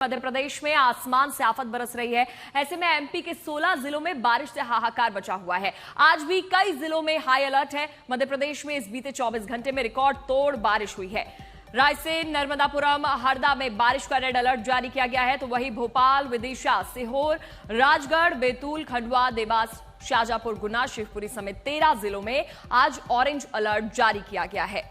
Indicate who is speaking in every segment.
Speaker 1: मध्य प्रदेश में आसमान से आफत बरस रही है। ऐसे में एमपी के 16 जिलों में बारिश से हाहाकार मचा हुआ है। आज भी कई जिलों में हाई अलर्ट है। मध्य प्रदेश में इस बीते 24 घंटे में रिकॉर्ड तोड़ बारिश हुई है। रायसेन, नर्मदापुरम, हरदा में बारिश का रेड अलर्ट जारी किया गया है, तो वहीं भोपाल, विदिशा, सीहोर, राजगढ़, बैतूल, खंडवा, देवास, शाजापुर, गुना, शिवपुरी समेत 13 जिलों में आज ऑरेंज अलर्ट जारी किया गया है।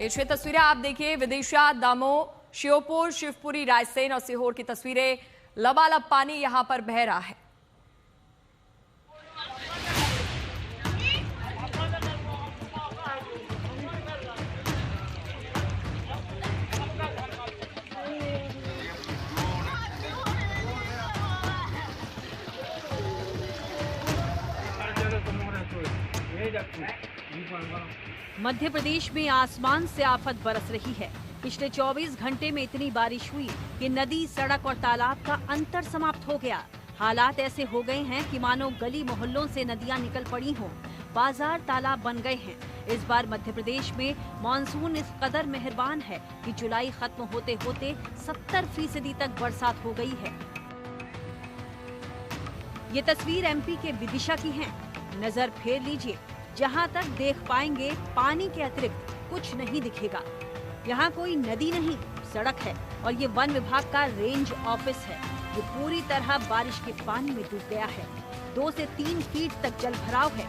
Speaker 1: ये तस्वीरें आप देखिए, विदिशा, दामोह, श्योपुर, शिवपुरी, रायसेन और सीहोर की तस्वीरें। लबालब पानी यहां पर बह रहा है।
Speaker 2: मध्य प्रदेश में आसमान से आफत बरस रही है। पिछले 24 घंटे में इतनी बारिश हुई कि नदी, सड़क और तालाब का अंतर समाप्त हो गया। हालात ऐसे हो गए हैं कि मानो गली मोहल्लों से नदियां निकल पड़ी हों। बाजार, तालाब बन गए हैं। इस बार मध्य प्रदेश में मानसून इस कदर मेहरबान है कि जुलाई खत्म होते होते 70% तक बरसात हो गई है। ये तस्वीर एमपी के विदिशा की है। नजर फेर लीजिए, जहाँ तक देख पाएंगे पानी के अतिरिक्त कुछ नहीं दिखेगा। यहाँ कोई नदी नहीं, सड़क है और ये वन विभाग का रेंज ऑफिस है। ये पूरी तरह बारिश के पानी में डूब गया है। 2 से 3 फीट तक जल भराव है।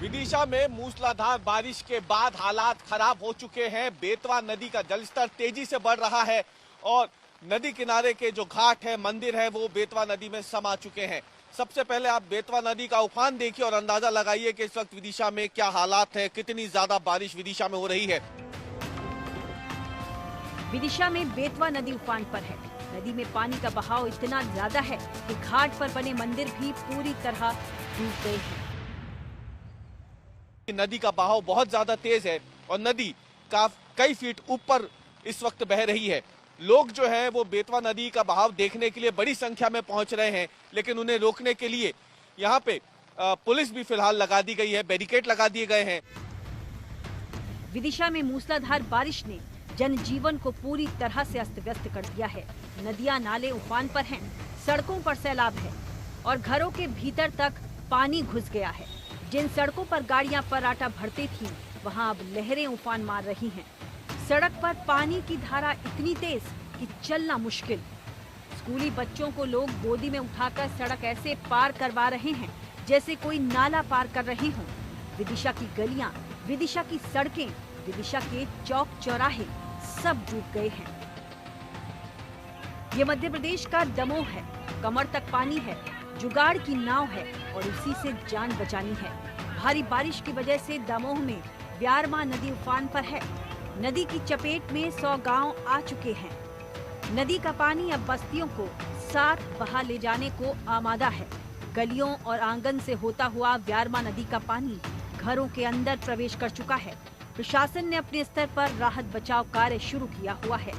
Speaker 3: विदिशा में मूसलाधार बारिश के बाद हालात खराब हो चुके हैं। बेतवा नदी का जलस्तर तेजी से बढ़ रहा है और नदी किनारे के जो घाट है, मंदिर है, वो बेतवा नदी में समा चुके हैं। सबसे पहले आप बेतवा नदी का उफान देखिए और अंदाजा लगाइए कि इस वक्त विदिशा में क्या हालात है, कितनी ज्यादा बारिश विदिशा में हो रही है।
Speaker 2: विदिशा में बेतवा नदी उफान पर है। नदी में पानी का बहाव इतना ज्यादा है कि घाट पर बने मंदिर भी पूरी तरह डूब गए हैं।
Speaker 3: नदी का बहाव बहुत ज्यादा तेज है और नदी कई फीट ऊपर इस वक्त बह रही है। लोग जो है वो बेतवा नदी का बहाव देखने के लिए बड़ी संख्या में पहुंच रहे हैं, लेकिन उन्हें रोकने के लिए यहाँ पे पुलिस भी फिलहाल लगा दी गई है, बैरिकेड लगा दिए गए हैं।
Speaker 2: विदिशा में मूसलाधार बारिश ने जनजीवन को पूरी तरह से अस्त व्यस्त कर दिया है। नदियां, नाले उफान पर हैं, सड़कों पर सैलाब है और घरों के भीतर तक पानी घुस गया है। जिन सड़कों पर गाड़ियां पराठा भरती थीं, वहां अब लहरें उफान मार रही हैं। सड़क पर पानी की धारा इतनी तेज कि चलना मुश्किल। स्कूली बच्चों को लोग गोदी में उठाकर सड़क ऐसे पार करवा रहे हैं जैसे कोई नाला पार कर रहे हों। विदिशा की गलियां, विदिशा की सड़कें, विदिशा के चौक चौराहे सब डूब गए हैं। ये मध्य प्रदेश का दमोह है। कमर तक पानी है, जुगाड़ की नाव है और उसी से जान बचानी है। भारी बारिश की वजह से दमोह में व्यारमा नदी उफान पर है। नदी की चपेट में 100 गांव आ चुके हैं। नदी का पानी अब बस्तियों को साथ बहा ले जाने को आमादा है। गलियों और आंगन से होता हुआ व्यारमा नदी का पानी घरों के अंदर प्रवेश कर चुका है। प्रशासन ने अपने स्तर पर राहत बचाव कार्य शुरू किया हुआ है।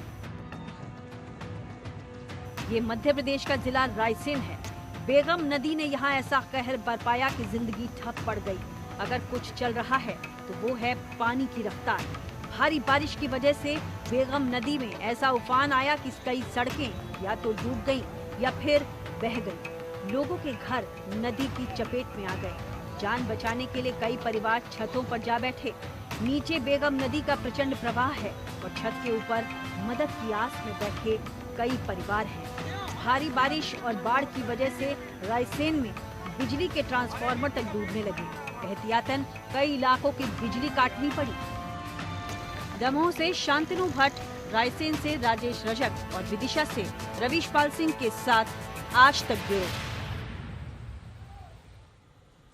Speaker 2: ये मध्य प्रदेश का जिला रायसेन है। बेगम नदी ने यहाँ ऐसा कहर बरपाया कि जिंदगी ठप पड़ गई। अगर कुछ चल रहा है तो वो है पानी की रफ्तार। भारी बारिश की वजह से बेगम नदी में ऐसा उफान आया कि कई सड़कें या तो डूब गईं या फिर बह गईं। लोगों के घर नदी की चपेट में आ गए। जान बचाने के लिए कई परिवार छतों पर जा बैठे। नीचे बेगम नदी का प्रचंड प्रवाह है और छत के ऊपर मदद की आस में बैठे कई परिवार हैं। भारी बारिश और बाढ़ की वजह से रायसेन में बिजली के ट्रांसफार्मर तक डूबने लगे। एहतियातन कई इलाकों की बिजली काटनी पड़ी। दमोह से शांतनु भट्ट, रायसेन से राजेश रजक और विदिशा से रवीश पाल सिंह के साथ आज तक ब्यूरो।